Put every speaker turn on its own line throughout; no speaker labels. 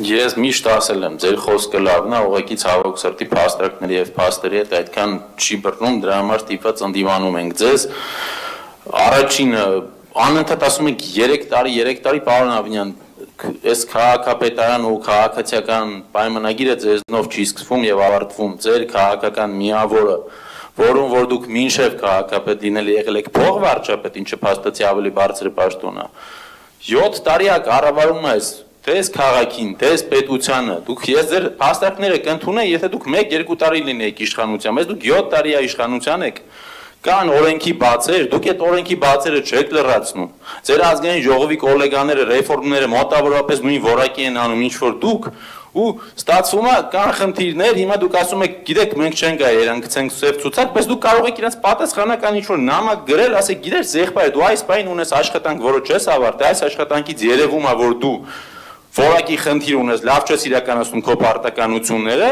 Ես միշտ ասել եմ, ձեր խոսքը լավն է, ուղղակի ցավոք սրտի փաստարկների եւ փաստերի հետ այդքան չի բռնում, դրա համար ստիպված ընդդիմանում ենք ձեզ։ Առաջինը անընդհատ ասում եք 3 տարի, պարոն Ավինյան, այս քաղաքապետարան ու քաղաքացիական պայմանագիրը ձեզնով չի սկսվում եւ ավարտվում, ձեր քաղաքական միավորը, որում որ դուք մինչեւ քաղաքապետ լինել եղել եք փող վարչապետ, ինչը փաստացի ավելի բարձր պաշտոն է։ 7 տարի է կառավարում ես Դες քաղաքին, դες պետությանը, դուք ես ձեր փաստարկները կընդունեն, եթե դուք 1-2 տարի լինեիք իշխանության, բայց դուք 7 տարի իշխանության եք, կան օրենքի բացեր, դուք այդ օրենքի բացերը չեք լրացնում։ Ձեր ազգային ժողովի գոլեգաները, ռեֆորմները մոտավորապես նույն որակի են անում, ինչ որ դուք, ու ստացվում է կան խնդիրներ, հիմա դուք ասում եք, գիտեք, մենք չենք գա երան գցենք սև ցուցակ, բայց դուք կարող եք իրենց պատասխանական ինչ որ նամակ գրել, ասեք, գիտես, եղբայր, դու այս բան ունես աշխատանք, որը չես ավարտել, այս աշխատանքից երևում է, որ դու որակի խնդիր ունես, լավ չես իրականացնում քո պարտականությունները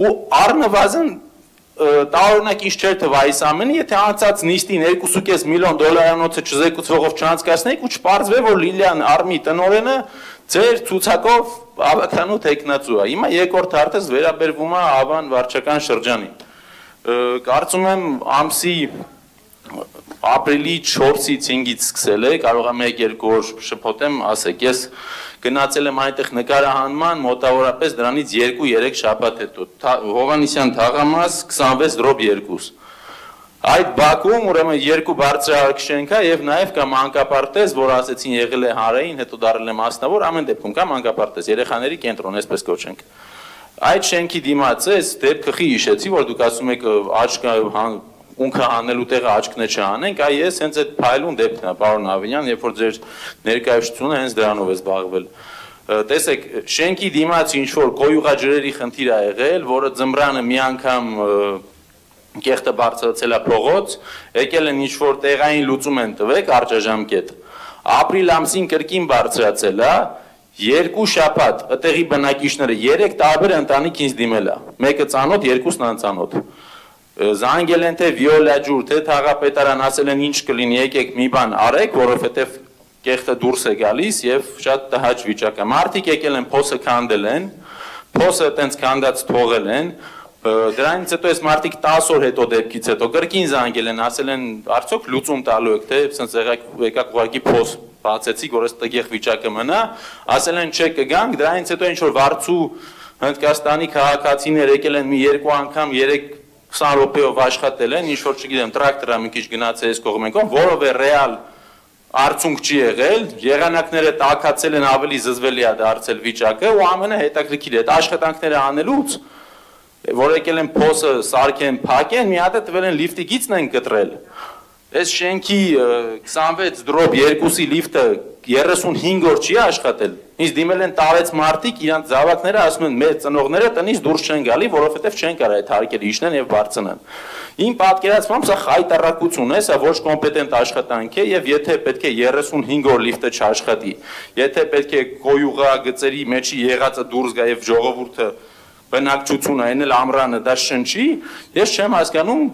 ու առնվազն տարօրինակ ինչ չէր թվա այս ամենը, եթե անցած նիստին 2.5 միլիոն դոլարանոցը չզեկուցվողով չանցկացնեիք ու չպարզվե, որ Լիլիան Արմի տնօրենը ձեր ցուցակով ավականու տեխնացու է։ Հիմա երկրորդ հարցը վերաբերվում է Ավան վարչական շրջանին։ Կարծում եմ ամսի ապրիլի 4-ից 5-ից սկսել է, կարող եմ 1-2 օր շփոթեմ, ասեք, ես գնացել եմ այնտեղ նկարահանման, մոտավորապես դրանից 2-3 շաբաթ հետո, Հովհաննիսյան թաղամաս 26/2։ Այդ Բաքվում ուրեմն 2 բարձրահարկ շենք է եւ նաեւ կա մանկապարտեզ, որ ասեցին եղել է հանրային, հետո դարել է մասնավոր, ամեն դեպքում կա մանկապարտեզ, երեխաների կենտրոն, այսպես կոչենք։ Այդ շենքի դիմաց էս դեպքը խի հիշեցի, որ դուք ասում եք աչք ունքը հանելու տեղը աչքն է չանենք, այ ես հենց այդ փայլուն դեպքն է, պարոն Ավինյան, երբ որ ձեր ներկայացությունը հենց դրանով է զբաղվել։ Տեսեք, շենքի դիմաց ինչ որ գոյուղաջրերի խնդիր է եղել, որը ձմռանը մի անգամ կեղտը բարձրացել է փողոց, եկել են ինչ որ տեղային լուծում են տվեք արջաժամկետ։ Ապրիլ ամսին կրկին բարձրացել է, 2 շաբաթ այդտեղի բնակիչները 3 տարբեր ընտանիք ինձ դիմել է։ Մեկը ծանոթ, երկուսն անծանոթ։ Զանգել են թե Վիոլա ջուր, թե թաղապետարան, ասել են ինչ կլինի, եկեք մի բան արեք, որովհետև կեղտը դուրս է գալիս եւ շատ տհաճ վիճակ է։ Մարդիկ եկել են փոսը քանդել են, փոսը տենց քանդած թողել են, դրանից հետո այս մարդիկ 10 օր հետո դեպքից հետո կրկին զանգել են, ասել են արդյոք լուծում տալու եք, թե սենց եկակ ուղղակի փոս բացեցիք, որ այս տգեղ վիճակը մնա, ասել են չէ կգանք, դրանից հետո ինչ որ վարձու Հնդկաստանի քաղաքացիներ եկել են մի 2 անգամ 3 20 րոպեով աշխատել են, ինչ որ չգիտեմ, տրակտորա մի քիչ գնացել այս կողմենքով, որովե ռեալ արդյունք չի եղել, եղանակները տաքացել են, ավելի զզվելի է դարձել վիճակը ու ամենահետաքրքիրը այդ աշխատանքները անելուց, որ եկել են փոսը սարքեն, փակեն, մի հատ է տվել են լիֆտի գիծն են կտրել։ Այս շենքի 26/2-ի լիֆտը 35 օր չի աշխատել։ Ինձ դիմել են տարեց մարդիկ, իրանց զավակները ասում են մեր ծնողները տնից դուրս չեն գալի, որովհետև չեն կարող այդ հարկերը իջնեն եւ բարձրանան։ Իմ պատկերացմամբ սա խայտարակություն է, սա ոչ կոմպետենտ աշխատանք է եւ եթե պետք է 35 օր լիֆտը չաշխատի, եթե պետք է կոյուղա գծերի մեջի եղածը դուրս գա եւ ժողովուրդը բնակչությունը այնել ամռանը դա շնչի, ես չեմ հասկանում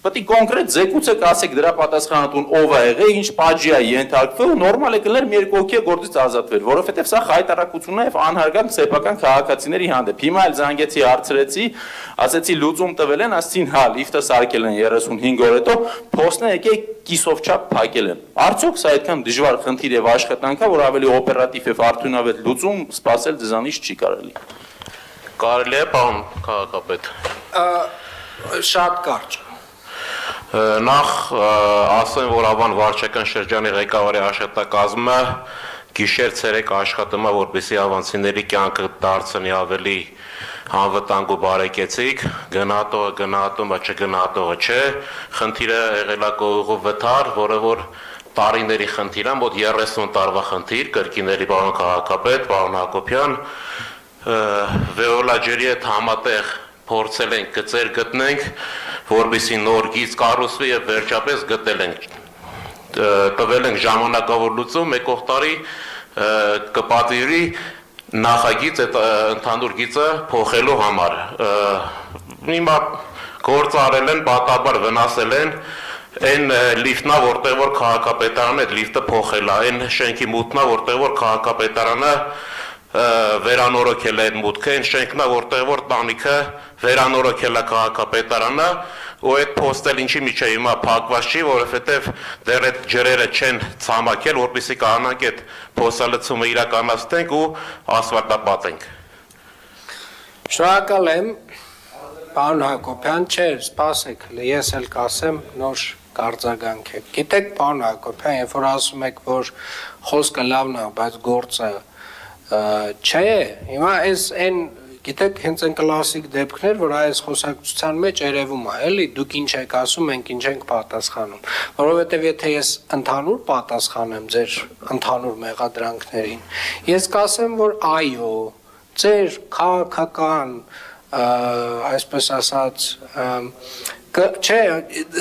Պետք է կոնկրետ զեկուցեք ասեք դրա պատասխանատուն ով է եղել, ինչ պատժի է ենթարկվել ու նորմալ է կլներ մի երկու հոգի գործից ազատվել, որովհետև սա խայտարակություն է եւ անհարգանք սեփական քաղաքացիների հանդեպ։ Հիմա էլ զանգեցի, հարցրեցի, ասեցի լուծում տվել են, ասեցին հա, լիֆտը սարքել են 35 օր հետո, փոստն եկեք կիսով չափ փակել են։ Արդյոք սա այդքան դժվար խնդիր եւ աշխատանք է, որ ավելի օպերատիվ եւ արդյունավետ լուծում սպասել դզանից չի կարելի։
Կարելի է, պարոն քաղաքապետ։
Շատ կարճ։
Նախ ասեմ, որ Ավան վարչական շրջանի ղեկավարի աշխատակազմը գիշեր-ցերեկ աշխատում է, որպեսզի ավանցիների կյանքը դարձնի ավելի անվտանգ ու բարեկեցիկ, գնահատողը գնահատում է, չգնահատողը չէ, խնդիրը եղել է կողմով վթար, որը որ տարիների խնդիր է, մոտ 30 տարվա խնդիր, կրկիների պարոն քաղաքապետ, պարոն Հակոբյան, Վիոլա ջրի հետ համատեղ փորձել ենք գծեր գտնենք, որպեսզի նոր գիծ կառուցվի եւ վերջապես գտել ենք տվել ենք ժամանակավոր լուծում, եկող տարի կպատվի նախագիծ այդ ընդհանուր գիծը փոխելու համար։ Հիմա գործ արել են, պատաբար վնասել են այն լիֆտնա, որտեղ որ քաղաքապետարանը այդ լիֆտը փոխել է, այն շենքի մուտքնա, որտեղ որ քաղաքապետարանը վերանորոգել է այդ մուտքը, այն շենքն է, որտեղ որ տանիքը վերանորոգել է քաղաքապետարանը, ու այդ փոստել ինչի միջև հիմա փակված չի, որովհետև դեռ այդ ջրերը չեն ցամաքել, որպեսզի կարողանանք այդ փոստալցումը իրականացնենք ու ասֆալտապատենք։
Շնորհակալ եմ, պարոն Հակոբյան, չէ, սպասեք, ես էլ կասեմ նոր կարձագանք է։ Գիտեք, պարոն Հակոբյան, երբ որ ասում եք, որ խոսքը լավն է, բայց գործը չէ, հիմա այս այն, գիտեք, հենց այն կլասիկ դեպքներ, որ այս խոսակցության մեջ երևում է, էլի, դուք ինչ եք ասում, մենք ինչ ենք պատասխանում, որովհետև եթե ես ընդհանուր պատասխանեմ ձեր ընդհանուր մեղադրանքներին, ես կասեմ, որ այո, ձեր քաղաքական, այսպես ասած, չէ,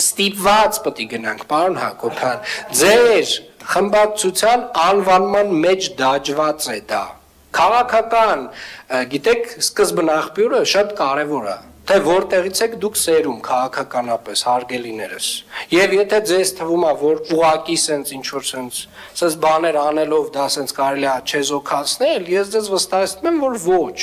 ստիպված պետք է գնանք, պարոն Հակոբյան, ձեր խմբակցության անվանման մեջ դաջված է դա։ Քաղաքական, գիտեք, սկզբնաղբյուրը շատ կարևոր է, թե որտեղից եք դուք սերում քաղաքականապես, հարգելիներս։ Եվ եթե ձեզ թվում է, որ ուղղակի սենց ինչ-որ սենց բաներ անելով դա սենց կարելի է չեզոքացնել, ես ձեզ վստահեցնում եմ, որ ոչ։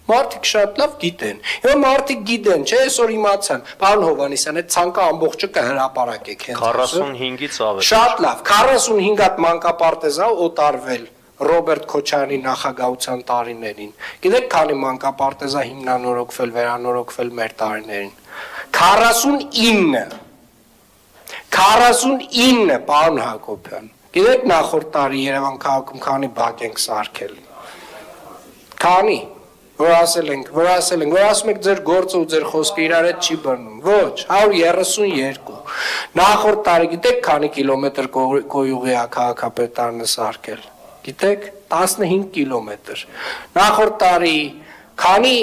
Մարդիկ շատ լավ գիտեն։ Հիմա մարդիկ գիտեն, չէ, այսօր իմացան։ Պարոն Հովհաննիսյան, այդ ցանկը ամբողջը կհրապարակեք հենց։
45-ից ավել։
Շատ լավ, 45 հատ մանկապարտեզ է օտարվել Ռոբերտ Քոչարյանի նախագահության տարիներին։ Գիտեք, քանի մանկապարտեզ է հիմնանորոգվել, վերանորոգվել մեր տարիներին։ 49, պարոն Հակոբյան։ Գիտեք, նախորդ տարի Երևան քաղաքում քանի բակ ենք սարքել։ Քանի որ ասել ենք, որ ասում եք ձեր գործը ու ձեր խոսքը իրար հետ չի բռնում, ոչ, 132, նախորդ տարի գիտեք քանի կիլոմետր կոյուղի է քաղաքապետարանը սարքել, գիտեք, 15 կիլոմետր, նախորդ տարի քանի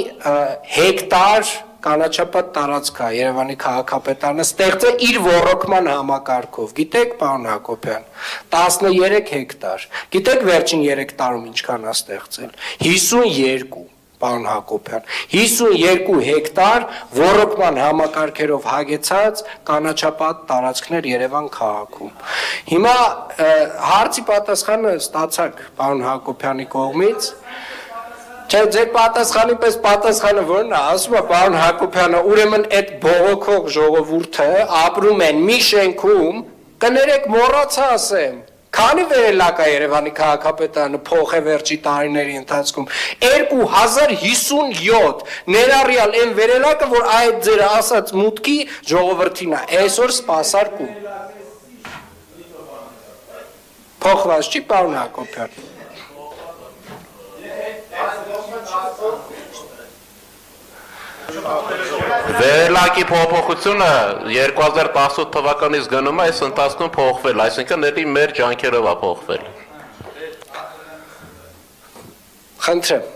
հեկտար կանաչապատ տարածք է Երևանի քաղաքապետարանը ստեղծել իր ոռոգման համակարգով, գիտեք պարոն Հակոբյան, 13 հեկտար, գիտեք վերջին 3 տարում ինչքան է ստեղծել, 52 պարոն Հակոբյան, 52 հեկտար ոռոգման համակարգերով հագեցած կանաչապատ տարածքներ Երևան քաղաքում։ Հիմա հարցի պատասխանը ստացաք պարոն Հակոբյանի կողմից, չէ, ձեր պատասխանի պես պատասխանը որն է, ասում է պարոն Հակոբյանը, ուրեմն այդ բողոքող ժողովուրդը ապրում են մի շենքում, կներեք մոռացա ասեմ, քանի վերելակ է Երևանի քաղաքապետարանը փոխ է վերջի տարիների ընթացքում 2057 ներառյալ այն վերելակը, որ այդ ձեր ասած մուտքի ժողովրդին է, այսօր սպասարկում։ Փոխված չի պարոն Հակոբյան։
Վերելակի փոփոխությունը 2018 թվականից գնում է, այս ընթացքում փոխվել, այսինքն էլի մեր ջանքերով է փոխվել։
Խնդրեմ։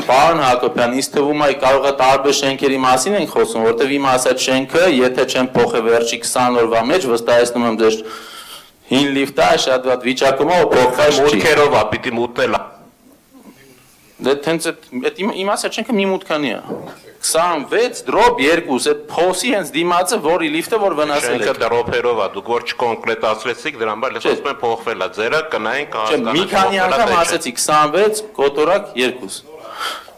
Պարոն Հակոբյան, ինձ թվում է կարող է տարբեր շենքերի մասին ենք խոսում, որտեղ իմ ասած շենքը, եթե չեմ փոխել վերջի 20 օրվա մեջ, վստահեցնում եմ ձեզ հին լիֆտը շատ վատ վիճակում է ու փոխված չի։
Մուտքերով է, պիտի մուտնել։
Դե տենց այդ իմ ասած շենքը մի մուտքանի է։ 26/2, այդ փոսի հենց դիմացը, որի լիֆտը որ վնասել է։
Շենքը դրոփերով է, դուք որ չկոնկրետացրեցիք դրան, բայց ասում եմ փոխվել է, ձերը կնային կհասկանան։
Մի քանի անգամ ասեցի 26 կոտորակ 2։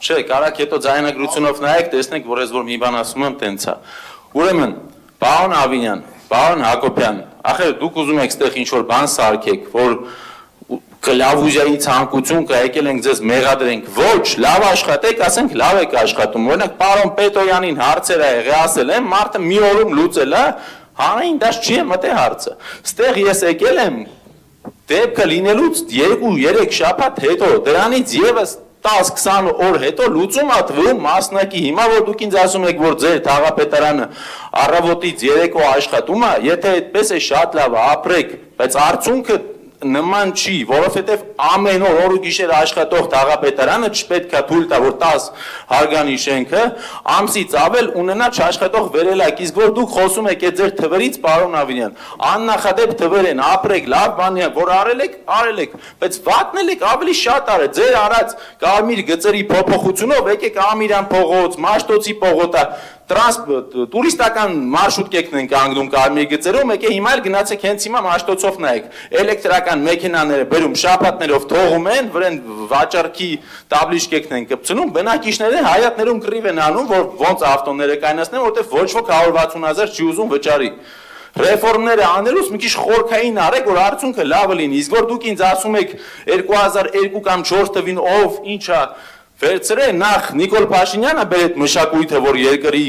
Չէ, կարակ հետո ձայնագրությունով նայեք, տեսնեք, որ ես որ մի բան ասում եմ, տենց է։ Ուրեմն, պարոն Ավինյան, պարոն Հակոբյան, ախր դուք ուզում եք ստեղ ինչ-որ բան սարքեք, որ կլավուզիայի ցանկություն կա, եկել ենք ձեզ մեղադրենք, ոչ, լավ աշխատեք, ասենք լավ եք աշխատում, օրինակ պարոն Պետոյանին հարցեր ա եղել, ասել եմ, մարդը մի օրում լուծել է, հանրային դաշ չի է մտե հարցը, ստեղ ես եկել եմ, դեպքը լինելուց 2-3 շաբաթ հետո, դրանից եւս 10-20 օր հետո լուծում ա տվում մասնակի, հիմա որ դուք ինձ ասում եք, որ ձեր թաղապետարանը առավոտից երեկո աշխատում է, եթե այդպես է շատ լավ ապրեք, բայց արդյունքը նման չի, որովհետև ամեն օր ու գիշեր աշխատող թաղապետարանը չպետք է թույլ տա, որ 10 հարգանի շենքը ամսից ավել ունենա չաշխատող վերելակ, իսկ որ դուք խոսում եք այդ ձեր թվերից, պարոն Ավինյան, աննախադեպ թվեր են, ապրեք, լավ բան է, որ արել եք, բայց վատն եք ավելի շատ արել, ձեր արած կարմիր գծերի փոփոխությունով եկեք Ամիրյան փողոց, Մաշտոցի պողոտա, տուրիստական մարշրուտ ենք անգնում կարմիր գծերով, մեկ է հիմա էլ գնացեք հենց հիմա Մաշտոցով նայեք, էլեկտրական մեքենաները բերում շաբաթներով թողում են, վրան վաճառքի տաբլիշկ են կպցնում, բնակիչները հայատներում կռիվ են անում, որ ոնց ավտոները կայնացնեն, որտեղ ոչ ոք 160,000 չի ուզում վճարի։ Ռեֆորմները անելուց մի քիչ խորքային արեք, որ արդյունքը լավը լինի, իսկ որ դուք ինձ ասում եք 2002 կամ 4 թվին ով ինչա վերցրել, նախ Նիկոլ Փաշինյանը բեր այդ մշակույթը, որ երկրի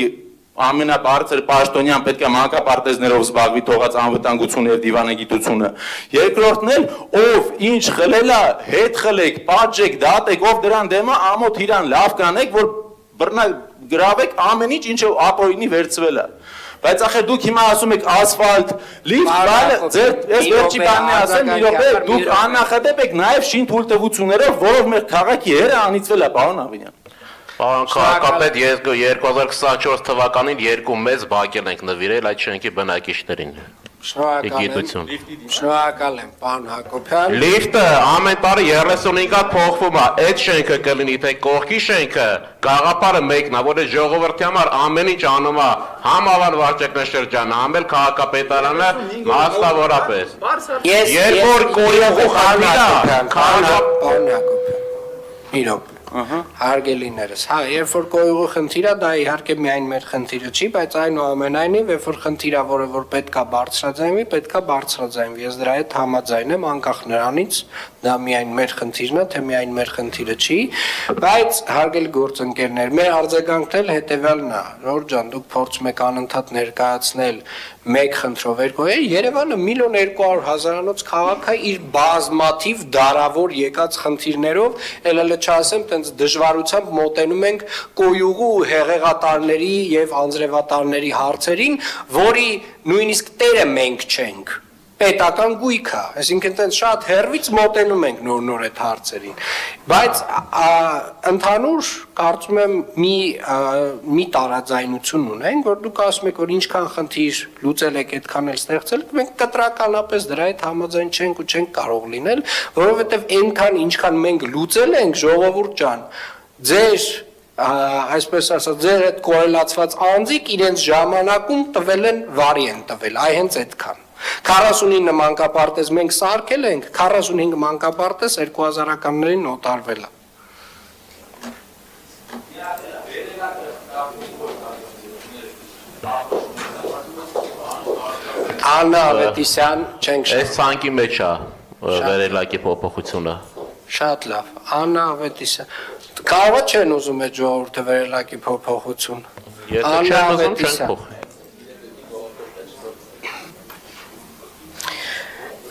ամենաբարձր պաշտոնյան պետք է մանկապարտեզներով զբաղվի, թողած անվտանգությունը եւ դիվանագիտությունը։ Երկրորդն էլ ով ինչ խլել է, հետ խլեք, պատժեք, դատեք, ով դրան դեմ է, ամոթ իրան լավ կանեք, որ բռնա գրավեք ամեն ինչ, ինչը ապօրինի վերցվել է։ Բայց ախր դուք հիմա ասում եք ասֆալտ, լիֆտ, բանը, ձեր այս վերջի բանն է ասեմ, մի րոպե, դուք աննախադեպ եք նաև շին թույլտվություններով, որով մեր քաղաքի հերը անիծվել է, պարոն Ավինյան։
Պարոն քաղաքապետ, 2024 թվականին 2 մեծ բակել ենք նվիրել այդ շենքի բնակիչներին։
Շնորհակալ եմ, պարոն Հակոբյան։
Լիֆտը ամեն տարի 35 հատ փոխվում է, այդ շենքը կլինի, թե կողքի շենքը, գաղափարը մեկն է, որ ժողովրդի համար ամեն ինչ անում է, համ Ավան վարչակնաշրջանը, համ էլ քաղաքապետարանը մասնավորապես։ Երբ որ կոյողու խնդիր է,
պարոն Հակոբյան։ Իրոք։ Հարգելիներս, հա, երբ որ կոյողու խնդիր է, դա իհարկե միայն մեր խնդիրը չի, բայց այնուամենայնիվ, երբ որ խնդիր է, որը որ պետքա բարձրաձայնվի, պետքա բարձրաձայնվի։ Ես դրա հետ համաձայն եմ, անկախ նրանից, դա միայն մեր խնդիրն է, թե միայն մեր խնդիրը չի, բայց հարգելի գործընկերներ, մեր արձագանքն էլ հետևյալն է, Ժորժ ջան, դուք փորձում եք անընդհատ ներկայացնել մեկ խնդրով երկու, Երևանը 1.200.000-անոց քաղաք է իր բազմաթիվ դարավոր եկած խնդիրներով, էլ չասեմ, տենց դժվարությամբ մոտենում ենք կոյուղու հեղեղատարների եւ անձրևատարների հարցերին, որի նույնիսկ տերը մենք չենք, պետական գույք է, այսինքն տենց շատ հեռվից մոտենում ենք նոր այդ հարցերին, բայց ընդհանուր կարծում եմ մի տարաձայնություն ունենք, որ դուք ասում եք, որ ինչքան խնդիր լուծել եք, այդքան էլ ստեղծել եք, մենք կտրականապես դրա հետ համաձայն չենք ու չենք կարող լինել, որովհետև այնքան ինչքան մենք լուծել ենք, ժողովուրդ ջան, ձեր այսպես ասած, ձեր այդ կորելացված անձիկ իրենց ժամանակում տվել են, վարի են տվել, այ հենց այդքան։ 49 մանկապարտեզ մենք սարքել ենք, 45 մանկապարտեզ 2000-ականներին օտարվել է։ Աննա Ավետիսյան, չենք շատ։
Այս ցանկի մեջ է վերելակի փոփոխությունը։
Շատ լավ, Աննա Ավետիսյան։ Կարող չեն ուզում այդ ժողովուրդը վերելակի փոփոխություն։
Եթե չեն ուզում, չեն փոխի։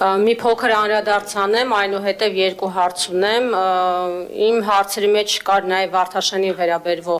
Մի փոքր անդրադարձանեմ, այնուհետև երկու հարց ունեմ։ Իմ հարցերի մեջ կար նաև Վարդաշենին վերաբերվող